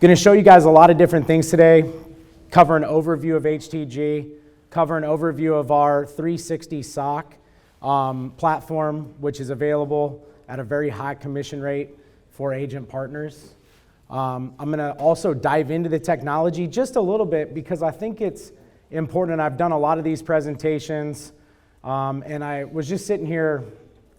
Going to show you guys a lot of different things today, cover an overview of HTG, cover an overview of our 360 SOC platform, which is available at a very high commission rate for agent partners. I'm going to also dive into the technology just a little bit because I think it's important. I've done a lot of these presentations, and I was just sitting here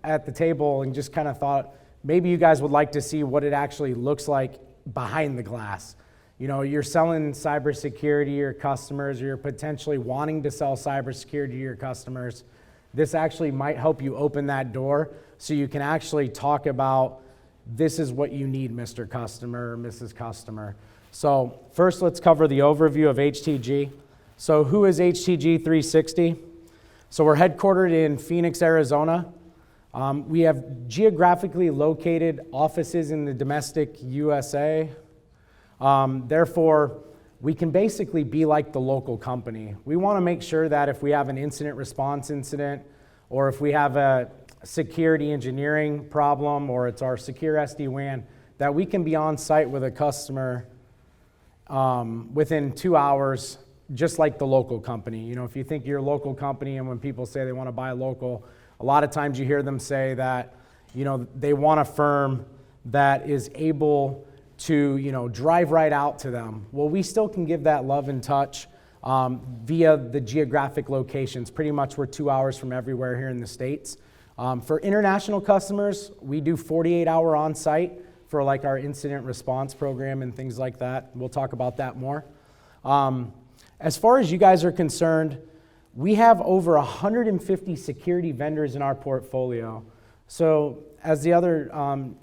at the table and just kind of thought maybe you guys would like to see what it actually looks like behind the glass. You know, you're selling cybersecurity to your customers, or you're potentially wanting to sell cybersecurity to your customers. This actually might help you open that door so you can actually talk about this is what you need, Mr. Customer or Mrs. Customer. So first, let's cover the overview of HTG. So who is HTG360? So we're headquartered in Phoenix, Arizona. We have geographically located offices in the domestic USA. Therefore, we can basically be like the local company. We want to make sure that if we have an incident response incident, or if we have a security engineering problem, or it's our secure SD-WAN, that we can be on site with a customer within 2 hours, just like the local company. You know, if you think you're a local company, and when people say they want to buy local, a lot of times you hear them say that, you know, they want a firm that is able to, you know, drive right out to them. Well, we still can give that love and touch via the geographic locations. Pretty much we're 2 hours from everywhere here in the States. For international customers, we do 48-hour on-site for like our incident response program and things like that. We'll talk about that more. As far as you guys are concerned, we have over 150 security vendors in our portfolio. So as the other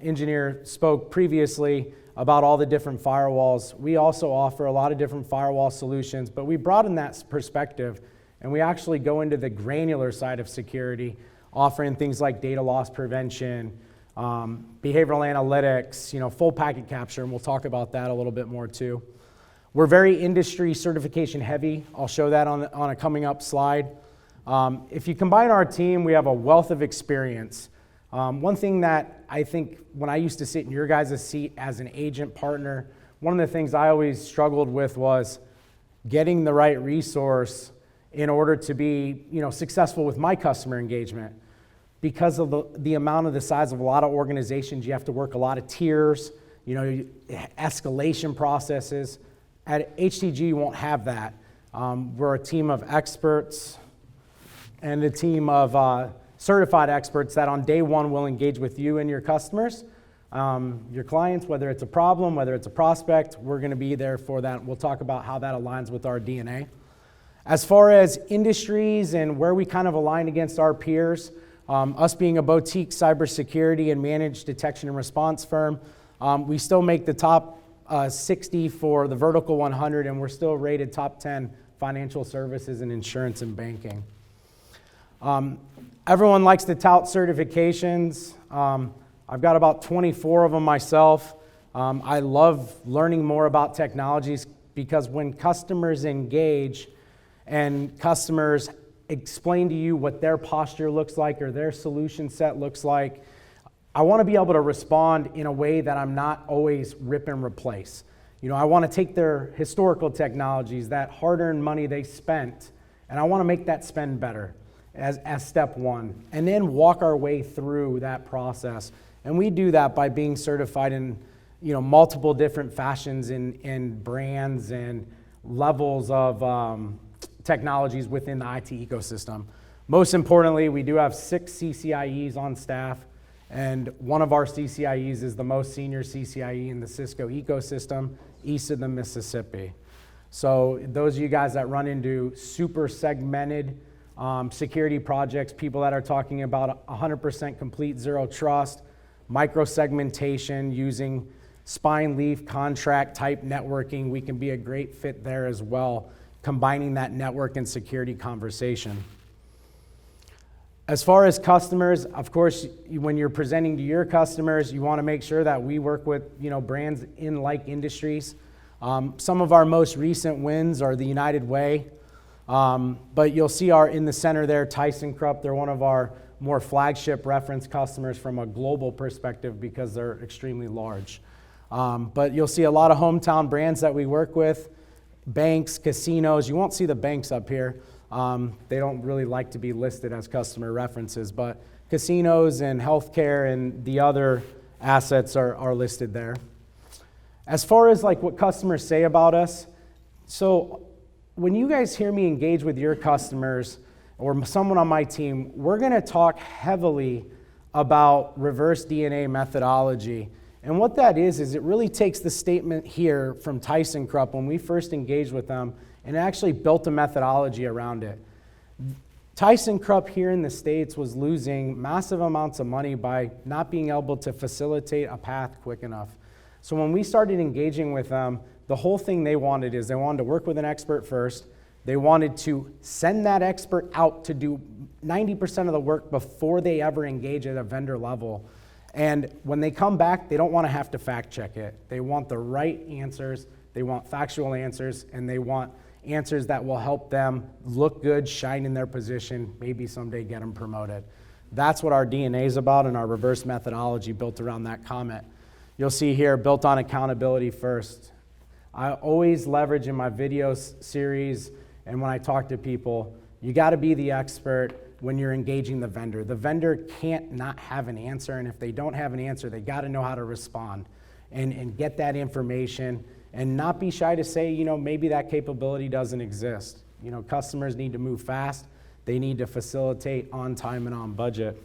engineer spoke previously about all the different firewalls, we also offer a lot of different firewall solutions, but we broaden that perspective, and we actually go into the granular side of security, offering things like data loss prevention, behavioral analytics, you know, full packet capture, and we'll talk about that a little bit more too. We're very industry certification heavy. I'll show that on a coming up slide. If you combine our team, we have a wealth of experience. One thing that I think when I used to sit in your guys' seat as an agent partner, one of the things I always struggled with was getting the right resource in order to be, you know, successful with my customer engagement. Because of the amount of the size of a lot of organizations, you have to work a lot of tiers, you know, escalation processes. At HTG, you won't have that. We're a team of experts and a team of certified experts that on day one will engage with you and your customers, your clients, whether it's a problem, whether it's a prospect, we're going to be there for that. We'll talk about how that aligns with our DNA. As far as industries and where we kind of align against our peers, us being a boutique cybersecurity and managed detection and response firm, we still make the top 60 for the vertical 100, and we're still rated top 10 financial services and insurance and banking. Everyone likes to tout certifications. I've got about 24 of them myself. I love learning more about technologies because when customers engage and customers explain to you what their posture looks like or their solution set looks like, I want to be able to respond in a way that I'm not always rip and replace. You know, I want to take their historical technologies, that hard-earned money they spent, and I want to make that spend better as step one, and then walk our way through that process. And we do that by being certified in, you know, multiple different fashions in brands and levels of technologies within the IT ecosystem. Most importantly, we do have 6 CCIEs on staff. And one of our CCIEs is the most senior CCIE in the Cisco ecosystem, east of the Mississippi. So those of you guys that run into super segmented security projects, people that are talking about 100% complete zero trust, micro-segmentation using spine leaf contract type networking, we can be a great fit there as well, combining that network and security conversation. As far as customers, of course, when you're presenting to your customers, you want to make sure that we work with, you know, brands in like industries. Some of our most recent wins are the United Way, but you'll see in the center there, ThyssenKrupp. They're one of our more flagship reference customers from a global perspective because they're extremely large. But you'll see a lot of hometown brands that we work with, banks, casinos. You won't see the banks up here. They don't really like to be listed as customer references, but casinos and healthcare and the other assets are listed there. As far as like what customers say about us, so when you guys hear me engage with your customers or someone on my team, we're going to talk heavily about reverse DNA methodology. And what that is it really takes the statement here from ThyssenKrupp when we first engaged with them and actually built a methodology around it. ThyssenKrupp here in the States was losing massive amounts of money by not being able to facilitate a path quick enough. So when we started engaging with them, the whole thing they wanted is they wanted to work with an expert first. They wanted to send that expert out to do 90% of the work before they ever engage at a vendor level. And when they come back, they don't want to have to fact check it. They want the right answers, they want factual answers, and they want answers that will help them look good, shine in their position, maybe someday get them promoted. That's what our DNA is about and our reverse methodology built around that comment. You'll see here, built on accountability first. I always leverage in my video series and when I talk to people, you got to be the expert when you're engaging the vendor. The vendor can't not have an answer, and if they don't have an answer, they got to know how to respond and get that information and not be shy to say, maybe that capability doesn't exist. Customers need to move fast. They need to facilitate on time and on budget.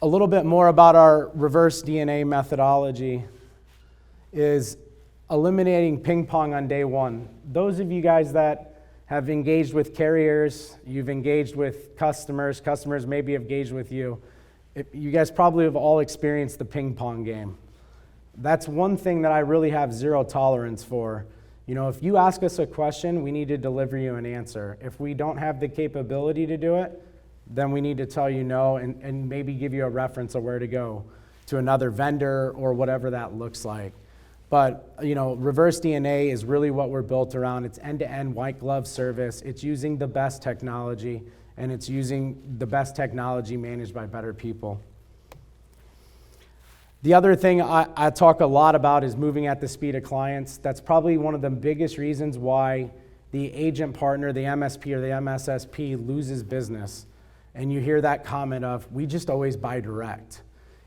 A little bit more about our reverse DNA methodology is eliminating ping pong on day one. Those of you guys that have engaged with carriers, you've engaged with customers maybe have engaged with you. You guys probably have all experienced the ping pong game. That's one thing that I really have zero tolerance for. If you ask us a question, we need to deliver you an answer. If we don't have the capability to do it, then we need to tell you no and maybe give you a reference of where to go to another vendor or whatever that looks like. But, reverse DNA is really what we're built around. It's end-to-end white glove service. It's using the best technology, and it's using the best technology managed by better people. The other thing I talk a lot about is moving at the speed of clients. That's probably one of the biggest reasons why the agent partner, the MSP or the MSSP loses business. And you hear that comment of, we just always buy direct.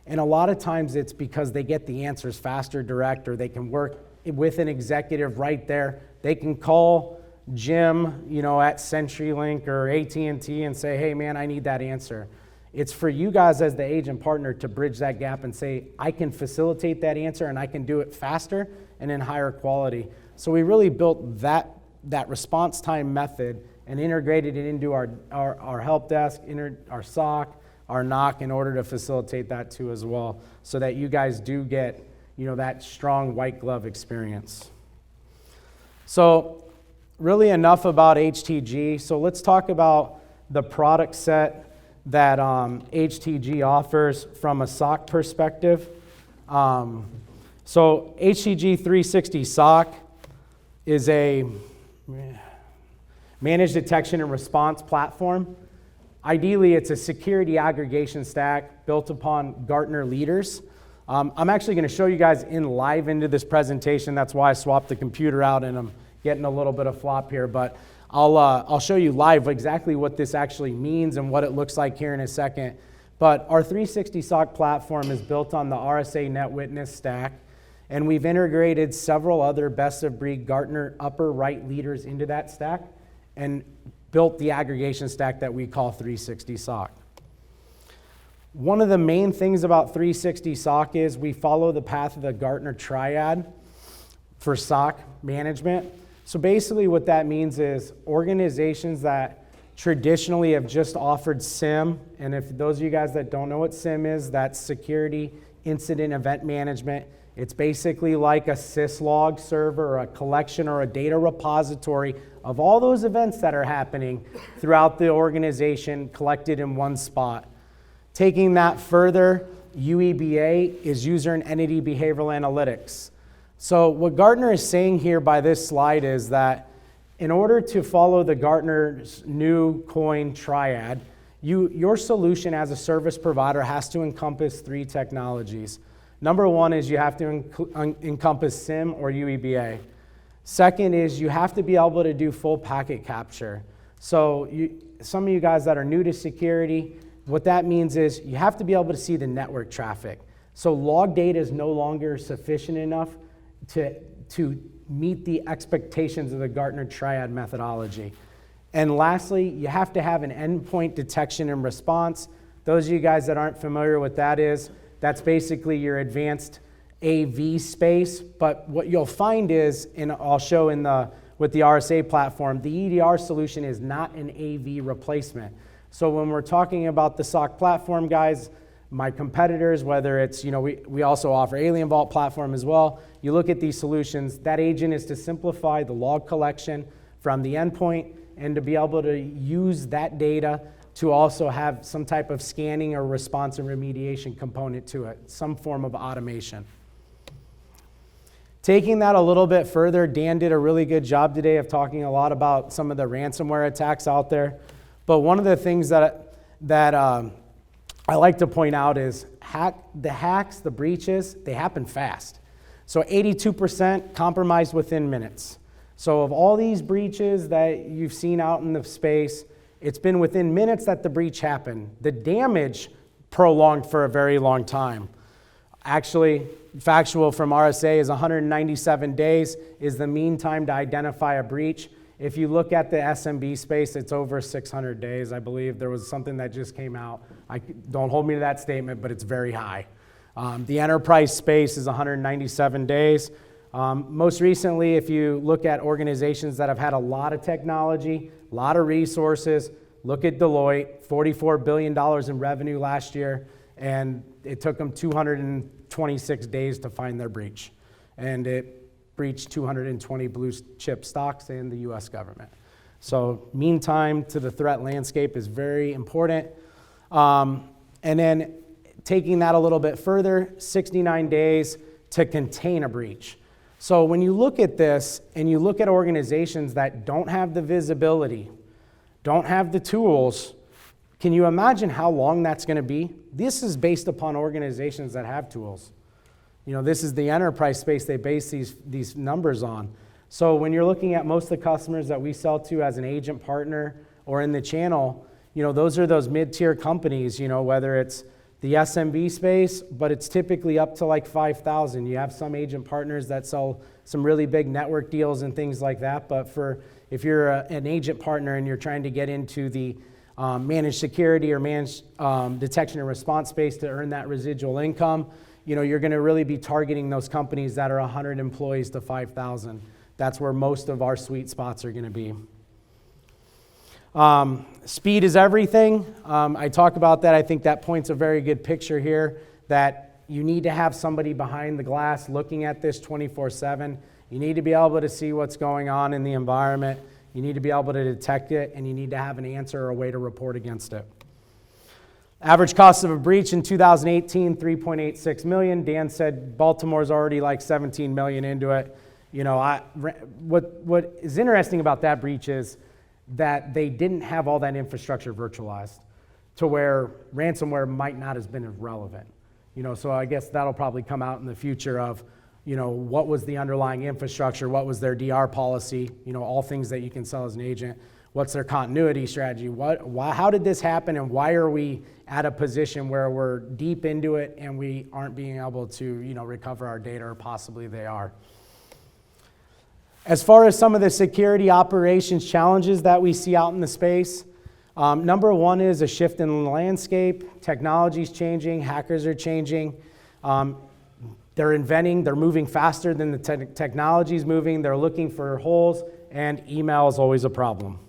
And a lot of times it's because they get the answers faster direct, or they can work with an executive right there. They can call Jim, at CenturyLink or AT&T and say, hey man, I need that answer. It's for you guys as the agent partner to bridge that gap and say, I can facilitate that answer and I can do it faster and in higher quality. So we really built that response time method and integrated it into our help desk, our SOC, our NOC in order to facilitate that too as well, so that you guys do get that strong white glove experience. So really enough about HTG. So let's talk about the product set that HTG offers from a SOC perspective. So HTG360 SOC is a managed detection and response platform. Ideally, it's a security aggregation stack built upon Gartner leaders. I'm actually going to show you guys live into this presentation. That's why I swapped the computer out and I'm getting a little bit of flop here. But I'll show you live exactly what this actually means and what it looks like here in a second. But our 360 SOC platform is built on the RSA NetWitness stack. And we've integrated several other best-of-breed Gartner upper right leaders into that stack and built the aggregation stack that we call 360 SOC. One of the main things about 360 SOC is we follow the path of the Gartner triad for SOC management. So basically what that means is organizations that traditionally have just offered SIM, and if those of you guys that don't know what SIM is, that's security incident event management. It's basically like a syslog server or a collection or a data repository of all those events that are happening throughout the organization collected in one spot. Taking that further, UEBA is user and entity behavioral analytics. So what Gartner is saying here by this slide is that in order to follow the Gartner's new coin triad, your solution as a service provider has to encompass three technologies. Number one is you have to encompass SIM or UEBA. Second is you have to be able to do full packet capture. So some of you guys that are new to security, what that means is you have to be able to see the network traffic. So log data is no longer sufficient enough to meet the expectations of the Gartner triad methodology. And lastly, you have to have an endpoint detection and response. Those of you guys that aren't familiar with that is, that's basically your advanced AV space. But what you'll find is, and I'll show with the RSA platform, the EDR solution is not an AV replacement. So when we're talking about the SOC platform, guys, my competitors, whether it's, we also offer Alien Vault platform as well. You look at these solutions, that agent is to simplify the log collection from the endpoint and to be able to use that data to also have some type of scanning or response and remediation component to it, some form of automation. Taking that a little bit further, Dan did a really good job today of talking a lot about some of the ransomware attacks out there. But one of the things that I like to point out is the hacks, the breaches, they happen fast. So 82% compromised within minutes. So of all these breaches that you've seen out in the space, it's been within minutes that the breach happened. The damage prolonged for a very long time. Actually, factual from RSA is 197 days is the mean time to identify a breach. If you look at the SMB space, it's over 600 days, I believe. There was something that just came out. Don't hold me to that statement, but it's very high. The enterprise space is 197 days. Most recently, if you look at organizations that have had a lot of technology, a lot of resources, look at Deloitte, $44 billion in revenue last year, and it took them 226 days to find their breach. And it breached 220 blue chip stocks in the US government. So mean time to the threat landscape is very important. And then taking that a little bit further, 69 days to contain a breach. So when you look at this and you look at organizations that don't have the visibility, don't have the tools, can you imagine how long that's going to be? This is based upon organizations that have tools. This is the enterprise space they base these numbers on. So when you're looking at most of the customers that we sell to as an agent partner or in the channel, those are those mid-tier companies, whether it's the SMB space, but it's typically up to like 5,000. You have some agent partners that sell some really big network deals and things like that. But if you're an agent partner and you're trying to get into the managed security or managed detection and response space to earn that residual income, you're going to really be targeting those companies that are 100 employees to 5,000. That's where most of our sweet spots are going to be. Speed is everything. I talk about that. I think that points a very good picture here that you need to have somebody behind the glass looking at this 24/7. You need to be able to see what's going on in the environment. You need to be able to detect it, and you need to have an answer or a way to report against it. Average cost of a breach in 2018, $3.86 million. Dan said Baltimore's already like $17 million into it. What is interesting about that breach is that they didn't have all that infrastructure virtualized to where ransomware might not have been as relevant. So I guess that'll probably come out in the future of, what was the underlying infrastructure, what was their DR policy, all things that you can sell as an agent. What's their continuity strategy? How did this happen, and why are we at a position where we're deep into it and we aren't being able to, recover our data, or possibly they are? As far as some of the security operations challenges that we see out in the space, number one is a shift in the landscape. Technology's changing, hackers are changing. They're moving faster than the technology's moving. They're looking for holes, and email is always a problem.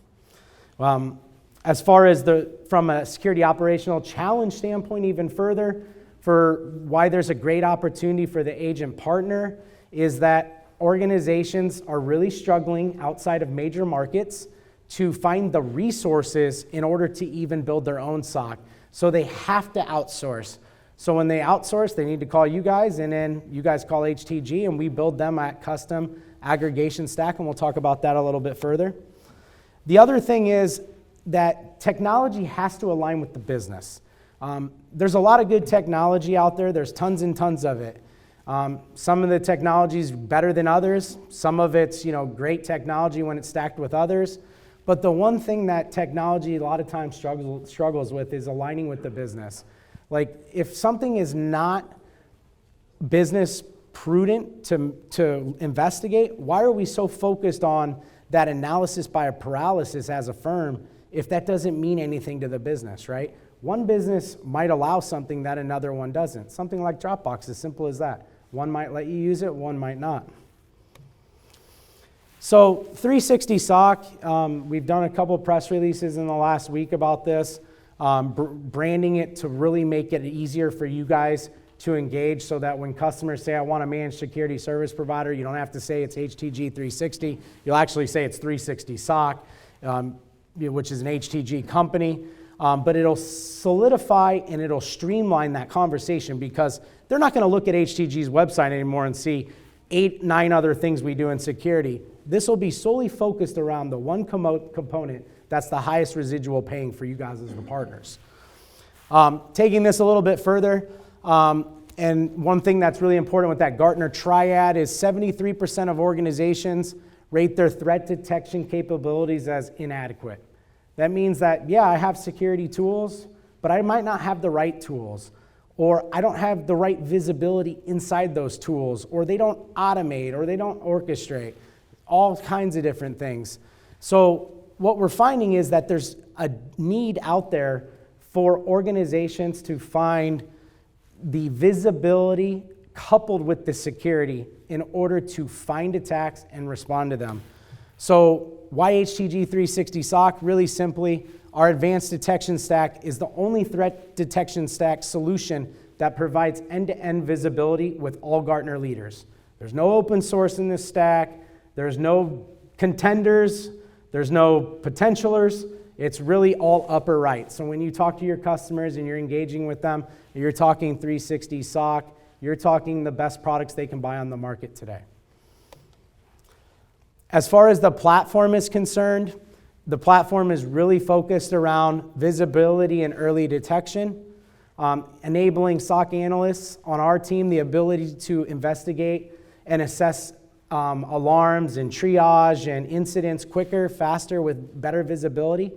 As far as from a security operational challenge standpoint, even further, for why there's a great opportunity for the agent partner is that organizations are really struggling outside of major markets to find the resources in order to even build their own SOC. So they have to outsource. So when they outsource, they need to call you guys, and then you guys call HTG, and we build them a custom aggregation stack, and we'll talk about that a little bit further. The other thing is that technology has to align with the business. There's a lot of good technology out there. There's tons and tons of it. Some of the technology is better than others. Some of it's, great technology when it's stacked with others. But the one thing that technology a lot of times struggles with is aligning with the business. Like, if something is not business prudent to investigate, why are we so focused on that analysis by paralysis as a firm if that doesn't mean anything to the business, right? One business might allow something that another one doesn't. Something like Dropbox, as simple as that. One might let you use it, one might not. So 360 SOC, we've done a couple of press releases in the last week about this, branding it to really make it easier for you guys to engage so that when customers say, I want a managed security service provider, you don't have to say it's HTG360. You'll actually say it's 360 SOC, which is an HTG company. But it'll solidify and it'll streamline that conversation because they're not going to look at HTG's website anymore and see 8, 9 other things we do in security. This will be solely focused around the one component that's the highest residual paying for you guys as the partners. Taking this a little bit further, and one thing that's really important with that Gartner triad is 73% of organizations rate their threat detection capabilities as inadequate. That means that, yeah, I have security tools, but I might not have the right tools, or I don't have the right visibility inside those tools, or they don't automate, or they don't orchestrate, all kinds of different things. So what we're finding is that there's a need out there for organizations to find the visibility coupled with the security in order to find attacks and respond to them. So why HTG360 SOC? Really simply, our advanced detection stack is the only threat detection stack solution that provides end-to-end visibility with all Gartner leaders. There's no open source in this stack. There's no contenders. There's no potentialers. It's really all upper right. So when you talk to your customers and you're engaging with them, and you're talking 360 SOC, you're talking the best products they can buy on the market today. As far as the platform is concerned, the platform is really focused around visibility and early detection, enabling SOC analysts on our team the ability to investigate and assess alarms and triage and incidents quicker, faster, with better visibility.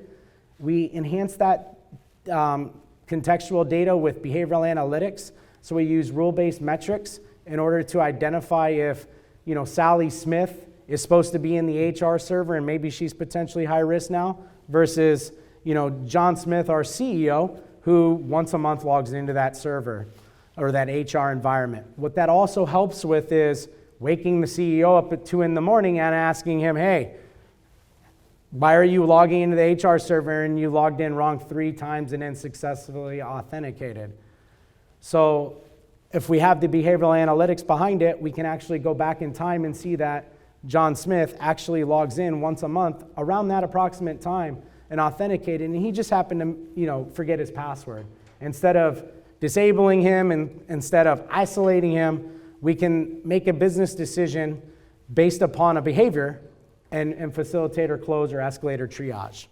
We enhance that contextual data with behavioral analytics. So we use rule-based metrics in order to identify if, Sally Smith is supposed to be in the HR server and maybe she's potentially high risk now versus, John Smith, our CEO, who once a month logs into that server or that HR environment. What that also helps with is waking the CEO up at 2 in the morning and asking him, hey, why are you logging into the HR server and you logged in wrong 3 times and then successfully authenticated? So if we have the behavioral analytics behind it, we can actually go back in time and see that John Smith actually logs in once a month around that approximate time and authenticated, and he just happened to, forget his password. Instead of disabling him and instead of isolating him, we can make a business decision based upon a behavior and facilitate or close or escalate or triage.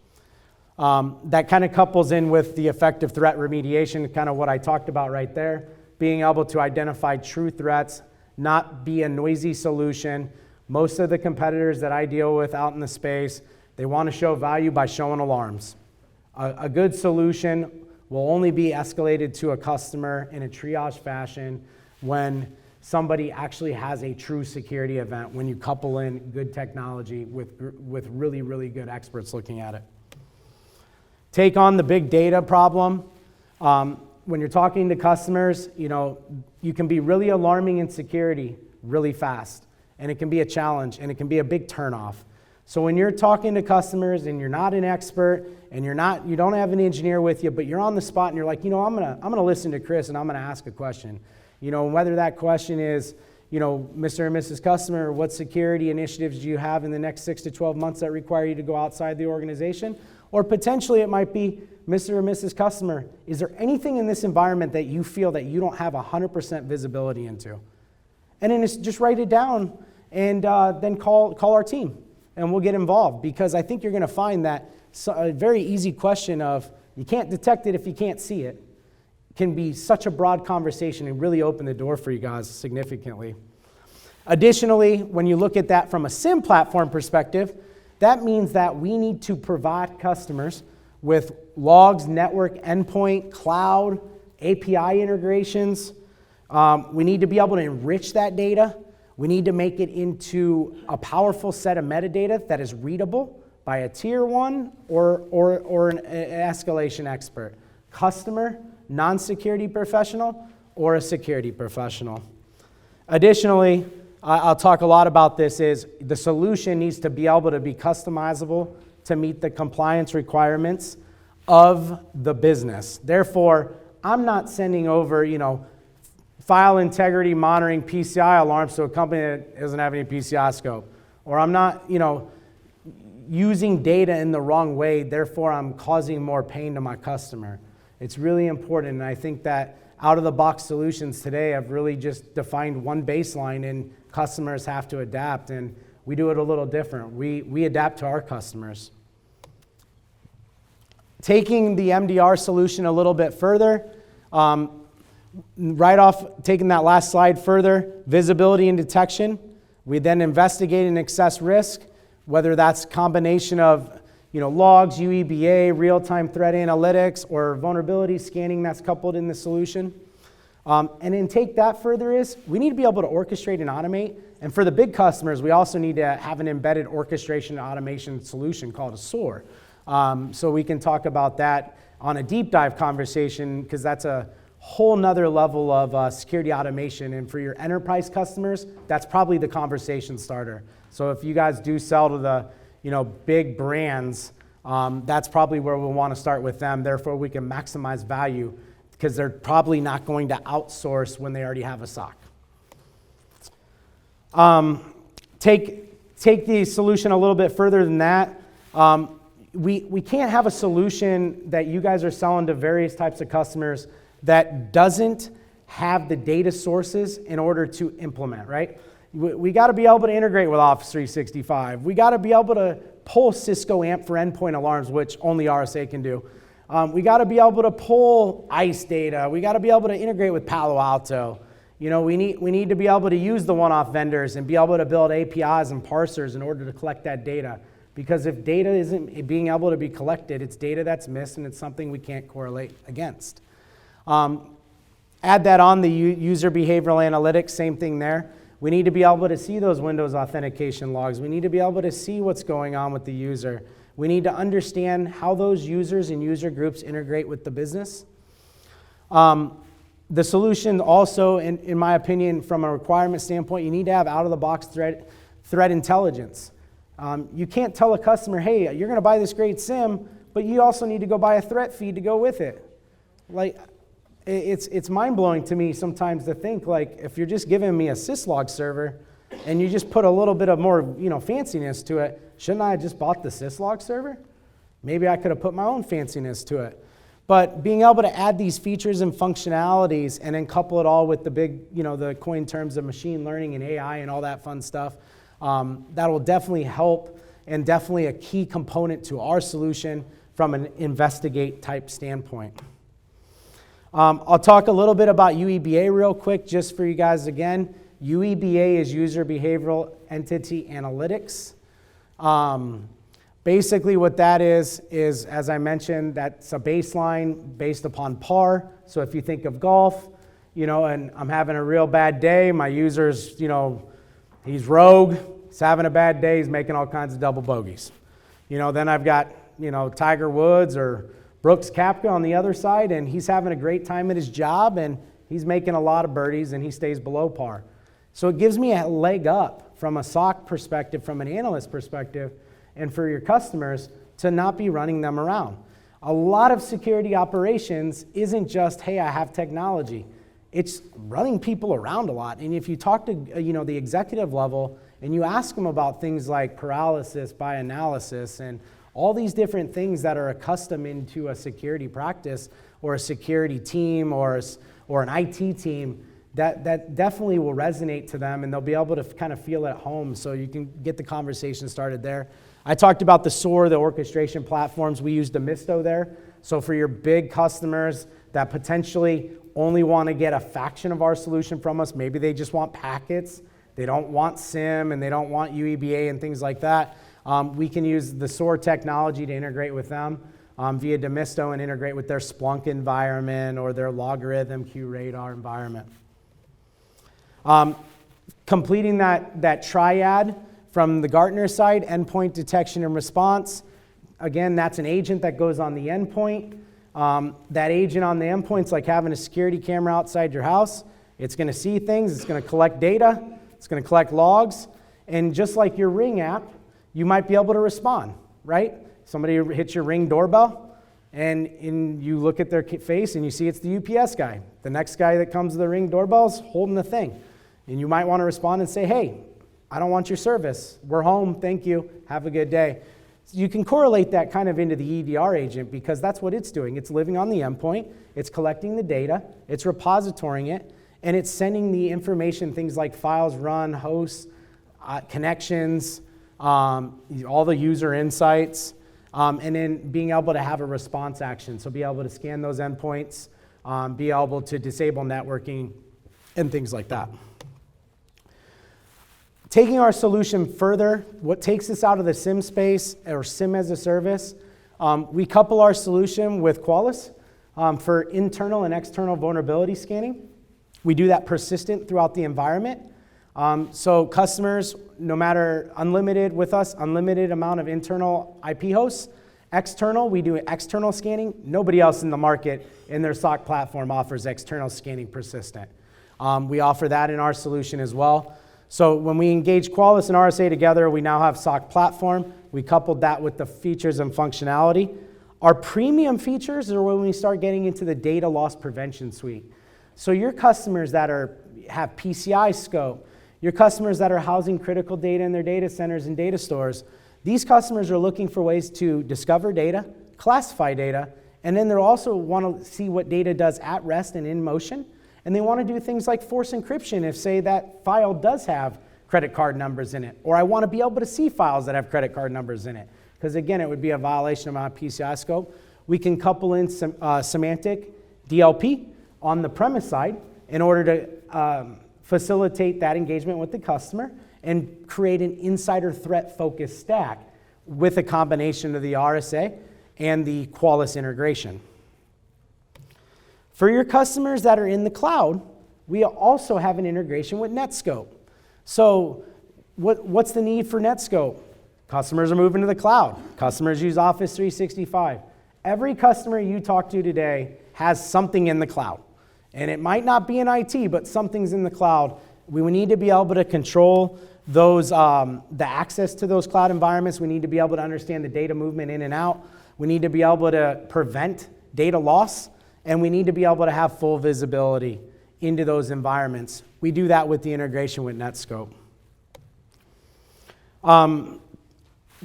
That kind of couples in with the effective threat remediation, kind of what I talked about right there, being able to identify true threats, not be a noisy solution. Most of the competitors that I deal with out in the space, they want to show value by showing alarms. A good solution will only be escalated to a customer in a triage fashion when somebody actually has a true security event, when you couple in good technology with really, really good experts looking at it. Take on the big data problem. When you're talking to customers, you can be really alarming in security really fast, and it can be a challenge, and it can be a big turnoff. So when you're talking to customers and you're not an expert and you don't have an engineer with you, but you're on the spot and you're like, I'm gonna listen to Chris and I'm gonna ask a question. Whether that question is, Mr. and Mrs. Customer, what security initiatives do you have in the next 6 to 12 months that require you to go outside the organization? Or potentially it might be, Mr. or Mrs. Customer, is there anything in this environment that you feel that you don't have 100% visibility into? And then just write it down and then call our team and we'll get involved, because I think you're gonna find that a very easy question of, you can't detect it if you can't see it. can be such a broad conversation and really open the door for you guys significantly. Additionally, when you look at that from a SIM platform perspective, that means that we need to provide customers with logs, network, endpoint, cloud, API integrations. We need to be able to enrich that data. We need to make it into a powerful set of metadata that is readable by a tier one or an escalation expert, customer, non-security professional, or a security professional. Additionally, I'll talk a lot about this, is the solution needs to be able to be customizable to meet the compliance requirements of the business. Therefore, I'm not sending over, file integrity monitoring PCI alarms to a company that doesn't have any PCI scope. Or I'm not, using data in the wrong way, therefore I'm causing more pain to my customer. It's really important, and I think that out-of-the-box solutions today have really just defined one baseline, and customers have to adapt, and we do it a little different. We adapt to our customers. Taking the MDR solution a little bit further, right off, taking that last slide further, visibility and detection. We then investigate and assess risk, whether that's combination of logs, UEBA, real-time threat analytics, or vulnerability scanning that's coupled in the solution. And then take that further is, we need to be able to orchestrate and automate. And for the big customers, we also need to have an embedded orchestration and automation solution called a SOAR. So we can talk about that on a deep dive conversation, because that's a whole nother level of security automation. And for your enterprise customers, that's probably the conversation starter. So if you guys do sell to the big brands, that's probably where we'll want to start with them. Therefore, we can maximize value, because they're probably not going to outsource when they already have a SOC. Take the solution a little bit further than that. We can't have a solution that you guys are selling to various types of customers that doesn't have the data sources in order to implement, right? We got to be able to integrate with Office 365. We got to be able to pull Cisco AMP for endpoint alarms, which only RSA can do. We got to be able to pull ICE data. We got to be able to integrate with Palo Alto. We need to be able to use the one-off vendors and be able to build APIs and parsers in order to collect that data. Because if data isn't being able to be collected, it's data that's missed, and it's something we can't correlate against. Add that on the user behavioral analytics, same thing there. We need to be able to see those Windows authentication logs. We need to be able to see what's going on with the user. We need to understand how those users and user groups integrate with the business. The solution also, in my opinion, from a requirement standpoint, you need to have out-of-the-box threat intelligence. You can't tell a customer, hey, you're going to buy this great SIM, but you also need to go buy a threat feed to go with it. It's mind-blowing to me sometimes to think, if you're just giving me a syslog server and you just put a little bit of more fanciness to it, shouldn't I have just bought the syslog server? Maybe I could have put my own fanciness to it. But being able to add these features and functionalities and then couple it all with the big, the coin terms of machine learning and AI and all that fun stuff, that will definitely help, and definitely a key component to our solution from an investigate type standpoint. I'll talk a little bit about UEBA real quick, just for you guys again. UEBA is User Behavioral Entity Analytics. Basically what that is, as I mentioned, that's a baseline based upon PAR. So if you think of golf, and I'm having a real bad day, my user's, he's rogue, he's having a bad day, he's making all kinds of double bogeys. Then I've got, Tiger Woods or Brooks Koepka on the other side, and he's having a great time at his job, and he's making a lot of birdies, and he stays below par. So it gives me a leg up from a SOC perspective, from an analyst perspective, and for your customers to not be running them around. A lot of security operations isn't just, hey, I have technology. It's running people around a lot. And if you talk to the executive level and you ask them about things like paralysis by analysis and all these different things that are accustomed into a security practice or a security team or an IT team, that definitely will resonate to them, and they'll be able to kind of feel at home, so you can get the conversation started there. I talked about the SOAR, the orchestration platforms. We use the Misto there. So for your big customers that potentially only want to get a fraction of our solution from us. Maybe they just want packets. They don't want SIM and they don't want UEBA and things like that. We can use the SOAR technology to integrate with them via Demisto and integrate with their Splunk environment or their Logarithm QRadar environment. Completing that triad from the Gartner side, endpoint detection and response. Again, that's an agent that goes on the endpoint. That agent on the endpoint's like having a security camera outside your house. It's going to see things, it's going to collect data, it's going to collect logs, and just like your Ring app, you might be able to respond, right? Somebody hits your Ring doorbell, and you look at their face and you see it's the UPS guy. The next guy that comes to the Ring doorbell's holding the thing. And you might want to respond and say, hey, I don't want your service. We're home, thank you, have a good day. You can correlate that kind of into the EDR agent because that's what it's doing. It's living on the endpoint, it's collecting the data, it's repositorying it, and it's sending the information, things like files, run, hosts, connections, all the user insights, and then being able to have a response action. So be able to scan those endpoints, be able to disable networking, and things like that. Taking our solution further, what takes us out of the SIM space, or SIM as a service, we couple our solution with Qualys for internal and external vulnerability scanning. We do that persistent throughout the environment. So customers, no matter unlimited with us, unlimited amount of internal IP hosts. External, we do external scanning. Nobody else in the market in their SOC platform offers external scanning persistent. We offer that in our solution as well. So when we engage Qualys and RSA together, we now have SOC platform. We coupled that with the features and functionality. Our premium features are when we start getting into the data loss prevention suite. So your customers that have PCI scope, your customers that are housing critical data in their data centers and data stores, these customers are looking for ways to discover data, classify data, and then they'll also want to see what data does at rest and in motion. And they want to do things like force encryption if, say, that file does have credit card numbers in it. Or I want to be able to see files that have credit card numbers in it. Because, again, it would be a violation of my PCI scope. We can couple in some semantic DLP on the premise side in order to facilitate that engagement with the customer and create an insider threat-focused stack with a combination of the RSA and the Qualys integration. For your customers that are in the cloud, we also have an integration with Netscope. So what's the need for Netscope? Customers are moving to the cloud. Customers use Office 365. Every customer you talk to today has something in the cloud. And it might not be in IT, but something's in the cloud. We need to be able to control those, the access to those cloud environments. We need to be able to understand the data movement in and out. We need to be able to prevent data loss. And we need to be able to have full visibility into those environments. We do that with the integration with Netscope.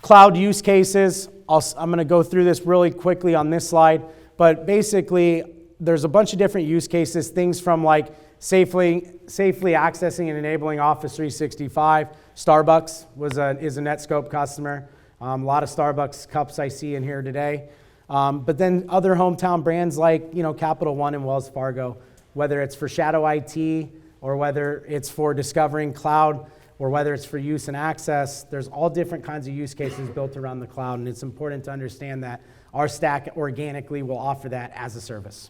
Cloud use cases. I'm going to go through this really quickly on this slide. But basically, there's a bunch of different use cases. Things from like safely accessing and enabling Office 365. Starbucks is a Netscope customer. A lot of Starbucks cups I see in here today. But then other hometown brands like Capital One and Wells Fargo, whether it's for shadow IT or whether it's for discovering cloud or whether it's for use and access, there's all different kinds of use cases built around the cloud, and it's important to understand that our stack organically will offer that as a service.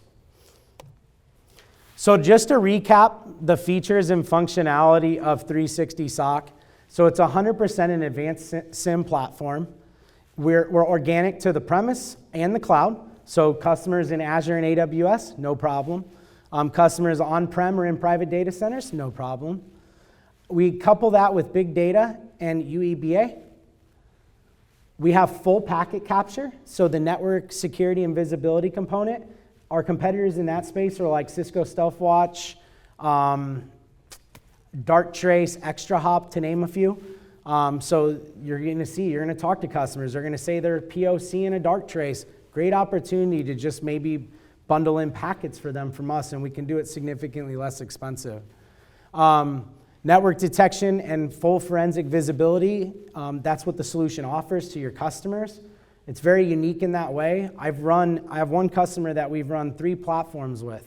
So just to recap the features and functionality of 360 SOC, so it's 100% an advanced SIM platform. We're organic to the premise and the cloud. So customers in Azure and AWS, no problem. Customers on-prem or in private data centers, no problem. We couple that with big data and UEBA. We have full packet capture, so the network security and visibility component. Our competitors in that space are like Cisco StealthWatch, Darktrace, ExtraHop, to name a few. So you're going to talk to customers. They're going to say they're POC in a Darktrace. Great opportunity to just maybe bundle in packets for them from us, and we can do it significantly less expensive. Network detection and full forensic visibility, that's what the solution offers to your customers. It's very unique in that way. I have one customer that we've run 3 platforms with.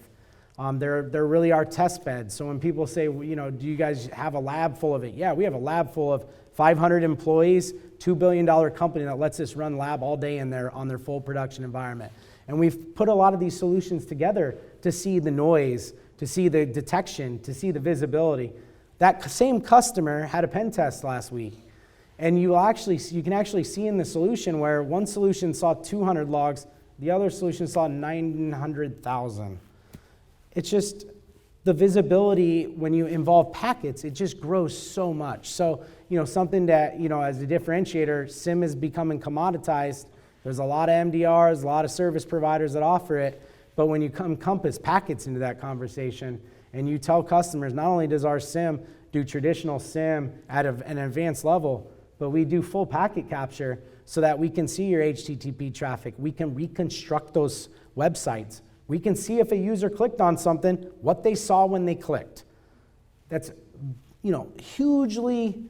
They're really our test beds. So when people say, do you guys have a lab full of it? Yeah, we have a lab full of 500 employees, $2 billion company that lets us run lab all day on their full production environment. And we've put a lot of these solutions together to see the noise, to see the detection, to see the visibility. That same customer had a pen test last week. And you can actually see in the solution where one solution saw 200 logs, the other solution saw 900,000. It's just the visibility when you involve packets, it just grows so much. So, something that, as a differentiator, SIM is becoming commoditized. There's a lot of MDRs, a lot of service providers that offer it. But when you encompass packets into that conversation and you tell customers, not only does our SIM do traditional SIM at an advanced level, but we do full packet capture so that we can see your HTTP traffic. We can reconstruct those websites. We can see if a user clicked on something, what they saw when they clicked. That's, hugely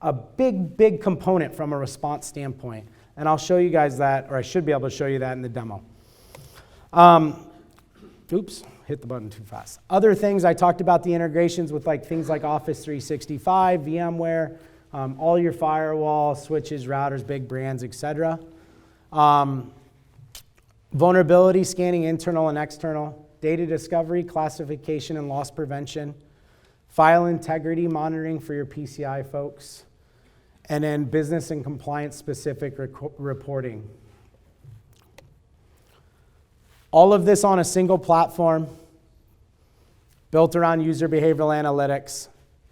a big component from a response standpoint. And I'll show you guys that, or I should be able to show you that in the demo. Oops, hit the button too fast. Other things, I talked about the integrations with things like Office 365, VMware, all your firewall, switches, routers, big brands, etc. Vulnerability scanning, internal and external, data discovery, classification, and loss prevention, file integrity monitoring for your PCI folks, and then business and compliance specific reporting. All of this on a single platform, built around user behavioral analytics,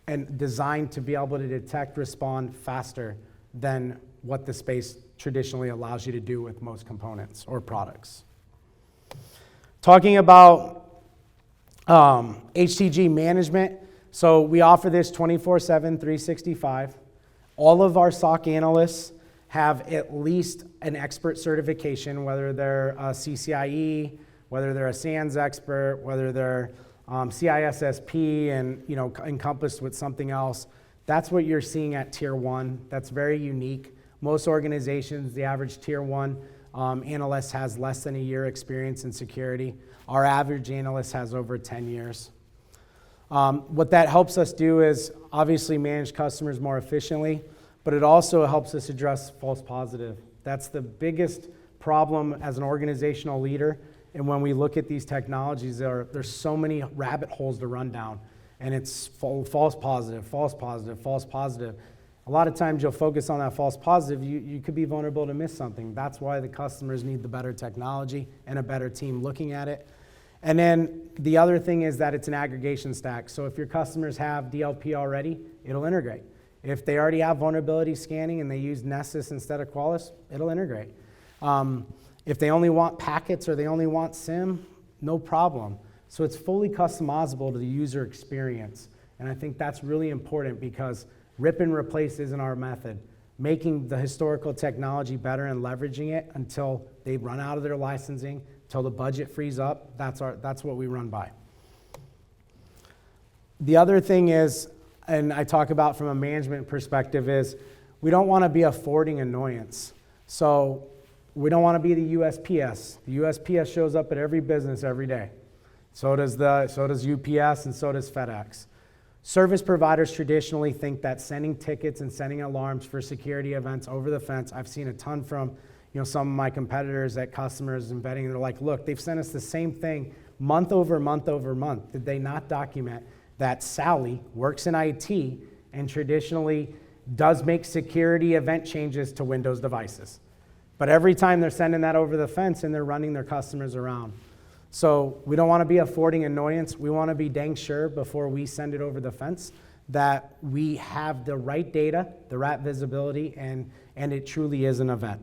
and designed to be able to detect, respond faster than what the space traditionally allows you to do with most components or products. Talking about HTG management, so we offer this 24/7, 365. All of our SOC analysts have at least an expert certification, whether they're a CCIE, whether they're a SANS expert, whether they're CISSP and encompassed with something else. That's what you're seeing at Tier 1. That's very unique. Most organizations, the average Tier 1 analyst has less than a year experience in security. Our average analyst has over 10 years. What that helps us do is obviously manage customers more efficiently, but it also helps us address false positive. That's the biggest problem as an organizational leader. And when we look at these technologies, there's so many rabbit holes to run down. And it's false positive, false positive, false positive. A lot of times you'll focus on that false positive, you could be vulnerable to miss something. That's why the customers need the better technology and a better team looking at it. And then the other thing is that it's an aggregation stack. So if your customers have DLP already, it'll integrate. If they already have vulnerability scanning and they use Nessus instead of Qualys, it'll integrate. If they only want packets or they only want SIM, no problem. So it's fully customizable to the user experience. And I think that's really important because rip and replace isn't our method. Making the historical technology better and leveraging it until they run out of their licensing, until the budget frees up, that's what we run by. The other thing is, and I talk about from a management perspective, is we don't want to be a forwarding annoyance. So we don't want to be the USPS. The USPS shows up at every business every day. So does UPS and so does FedEx. Service providers traditionally think that sending tickets and sending alarms for security events over the fence, I've seen a ton from some of my competitors at customers and vetting, they're like, look, they've sent us the same thing month over month over month. Did they not document that Sally works in IT and traditionally does make security event changes to Windows devices? But every time they're sending that over the fence and they're running their customers around. So we don't want to be a forwarding annoyance. We want to be dang sure before we send it over the fence that we have the right data, the right visibility, and it truly is an event.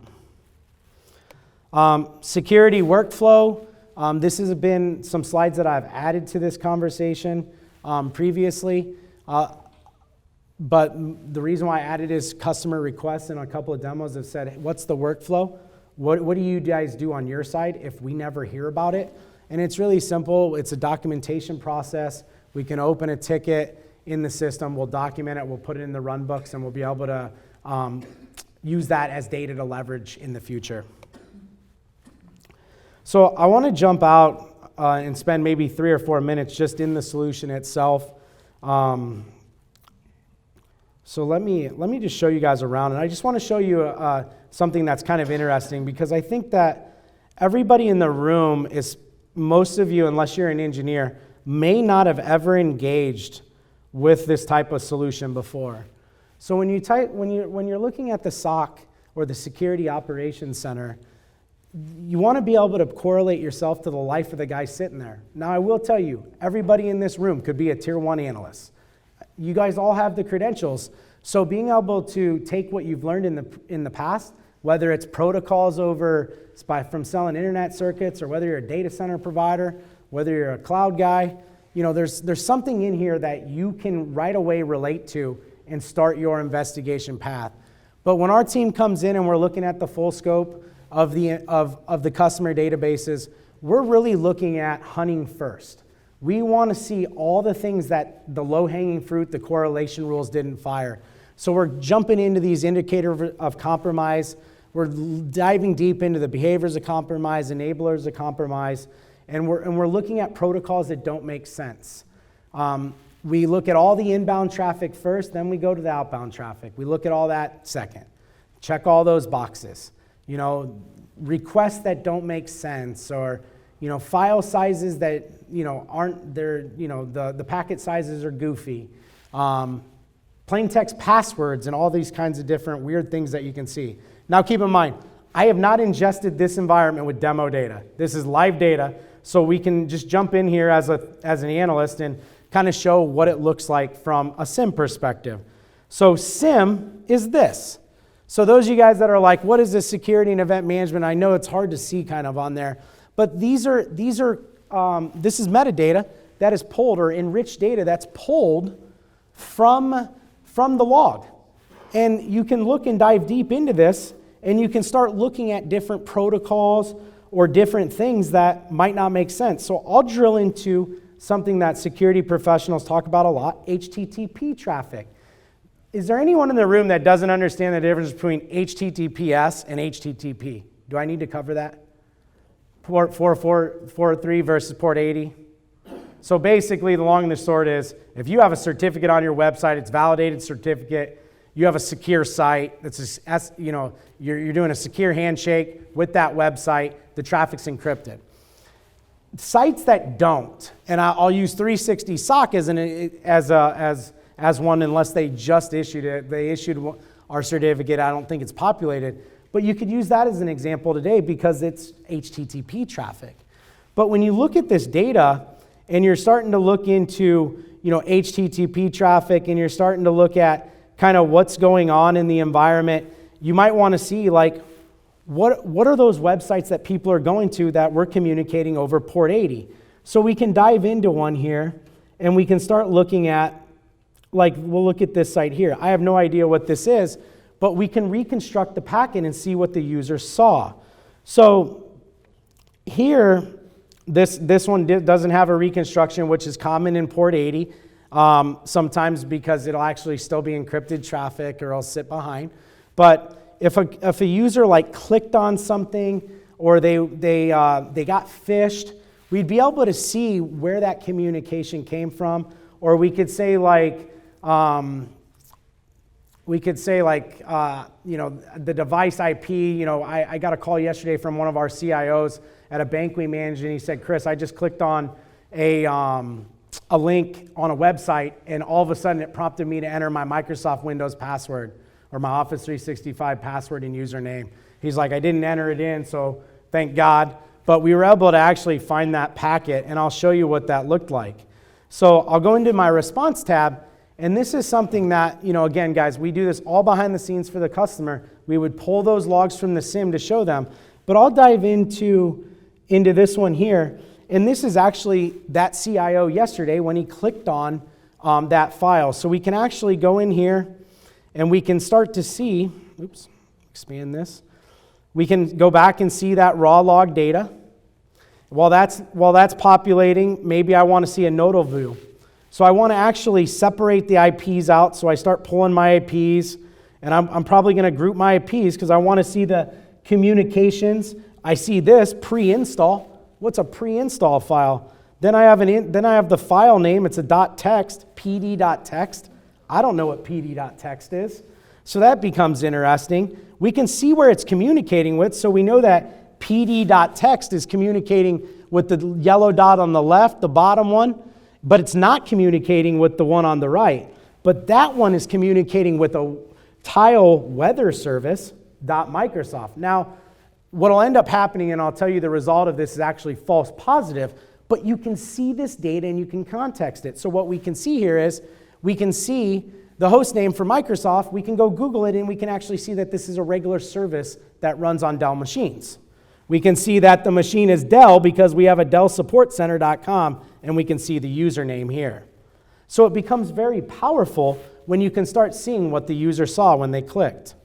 Security workflow. This has been some slides that I've added to this conversation previously. But the reason why I added is customer requests, and a couple of demos have said, what's the workflow? What do you guys do on your side if we never hear about it? And it's really simple. It's a documentation process. We can open a ticket in the system. We'll document it. We'll put it in the run books, and we'll be able to use that as data to leverage in the future. So I want to jump out and spend maybe 3 or 4 minutes just in the solution itself. So let me just show you guys around, and I just want to show you something that's kind of interesting, because I think that everybody in the room most of you, unless you're an engineer, may not have ever engaged with this type of solution before. So when you're looking at the SOC or the Security Operations Center, you want to be able to correlate yourself to the life of the guy sitting there. Now, I will tell you, everybody in this room could be a tier 1 analyst. You guys all have the credentials, so being able to take what you've learned in the past, whether it's protocols from selling internet circuits, or whether you're a data center provider, whether you're a cloud guy, there's something in here that you can right away relate to and start your investigation path. But when our team comes in and we're looking at the full scope of the customer databases, we're really looking at hunting first. We want to see all the things that the low-hanging fruit, the correlation rules didn't fire. So we're jumping into these indicators of compromise. We're diving deep into the behaviors of compromise, enablers of compromise, and we're looking at protocols that don't make sense. We look at all the inbound traffic first, then we go to the outbound traffic. We look at all that second. Check all those boxes. Requests that don't make sense, or file sizes that aren't there. The packet sizes are goofy. Plain text passwords and all these kinds of different weird things that you can see. Now keep in mind, I have not ingested this environment with demo data. This is live data, so we can just jump in here as an analyst and kind of show what it looks like from a SIM perspective. So SIM is this. So those of you guys that are like, what is this security and event management? I know it's hard to see kind of on there, but this is metadata that is pulled, or enriched data that's pulled from the log. And you can look and dive deep into this, and you can start looking at different protocols or different things that might not make sense. So I'll drill into something that security professionals talk about a lot, HTTP traffic. Is there anyone in the room that doesn't understand the difference between HTTPS and HTTP? Do I need to cover that? Port 4443 versus port 80? So basically, the long and the short is, if you have a certificate on your website, it's validated certificate, you have a secure site, you're doing a secure handshake with that website, the traffic's encrypted. Sites that don't, and I'll use 360 SOC as one, unless they just issued it. They issued our certificate. I don't think it's populated, but you could use that as an example today because it's HTTP traffic. But when you look at this data and you're starting to look into HTTP traffic, and you're starting to look at kind of what's going on in the environment, you might want to see what are those websites that people are going to that we're communicating over port 80. So we can dive into one here, and we can start looking at, we'll look at this site here. I have no idea what this is, but we can reconstruct the packet and see what the user saw. So here, this one doesn't have a reconstruction, which is common in port 80, sometimes because it'll actually still be encrypted traffic, or it'll sit behind. But if a user clicked on something, or they got phished, we'd be able to see where that communication came from. Or we could say the device IP. I got a call yesterday from one of our CIOs at a bank we manage, and he said, Chris, I just clicked on a link on a website, and all of a sudden it prompted me to enter my Microsoft Windows password, or my Office 365 password and username. He's like, I didn't enter it in, so thank God. But we were able to actually find that packet, and I'll show you what that looked like. So I'll go into my response tab, and this is something that, again, guys, we do this all behind the scenes for the customer. We would pull those logs from the SIM to show them, but I'll dive into this one here, and this is actually that CIO yesterday when he clicked on that file. So we can actually go in here, and we can start to see, expand this. We can go back and see that raw log data. While that's populating, maybe I want to see a nodal view. So I want to actually separate the IPs out, so I start pulling my IPs, and I'm probably going to group my IPs because I want to see the communications. I see this pre-install. What's a pre-install file? Then I have the file name. It's a .text, pd.text. I don't know what pd.text is. So that becomes interesting. We can see where it's communicating with, so we know that pd.text is communicating with the yellow dot on the left, the bottom one, but it's not communicating with the one on the right. But that one is communicating with a tile weather service .microsoft. Now, what will end up happening, and I'll tell you the result of this is actually false positive, but you can see this data and you can context it. So what we can see here is we can see the host name for Microsoft. We can go Google it and we can actually see that this is a regular service that runs on Dell machines. We can see that the machine is Dell because we have a DellSupportCenter.com and we can see the username here. So it becomes very powerful when you can start seeing what the user saw when they clicked.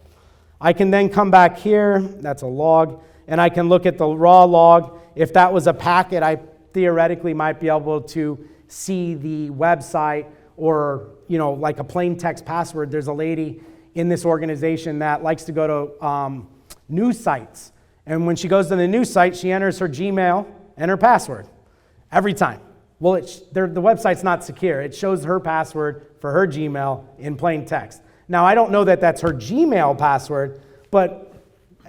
I can then come back here, that's a log, and I can look at the raw log. If that was a packet, I theoretically might be able to see the website or, like a plain text password. There's a lady in this organization that likes to go to news sites. And when she goes to the news site, she enters her Gmail and her password every time. Well, the website's not secure. It shows her password for her Gmail in plain text. Now, I don't know that that's her Gmail password, but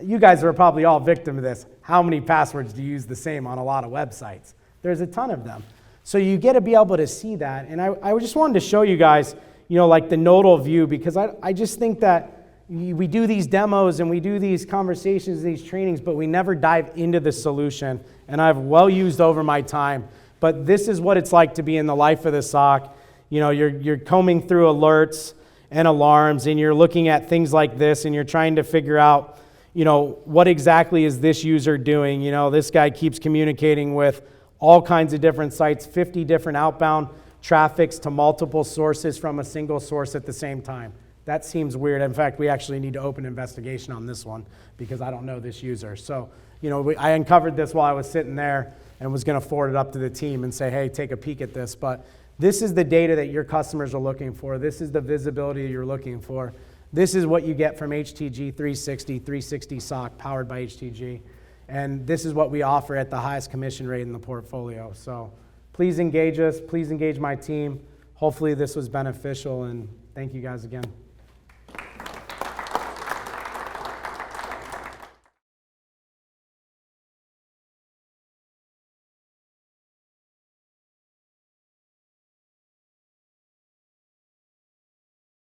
you guys are probably all victim of this. How many passwords do you use the same on a lot of websites? There's a ton of them. So you get to be able to see that. And I just wanted to show you guys, like the nodal view, because I just think that we do these demos and we do these conversations, these trainings, but we never dive into the solution. And I've well used over my time. But this is what it's like to be in the life of the SOC. You're combing through alerts and alarms, and you're looking at things like this, and you're trying to figure out, what exactly is this user doing? This guy keeps communicating with all kinds of different sites, 50 different outbound traffics to multiple sources from a single source at the same time. That seems weird. In fact, we actually need to open an investigation on this one because I don't know this user. So, I uncovered this while I was sitting there and was going to forward it up to the team and say, hey, take a peek at this. But this is the data that your customers are looking for. This is the visibility you're looking for. This is what you get from HTG360, 360 SOC powered by HTG. And this is what we offer at the highest commission rate in the portfolio. So please engage us. Please engage my team. Hopefully this was beneficial, and thank you guys again.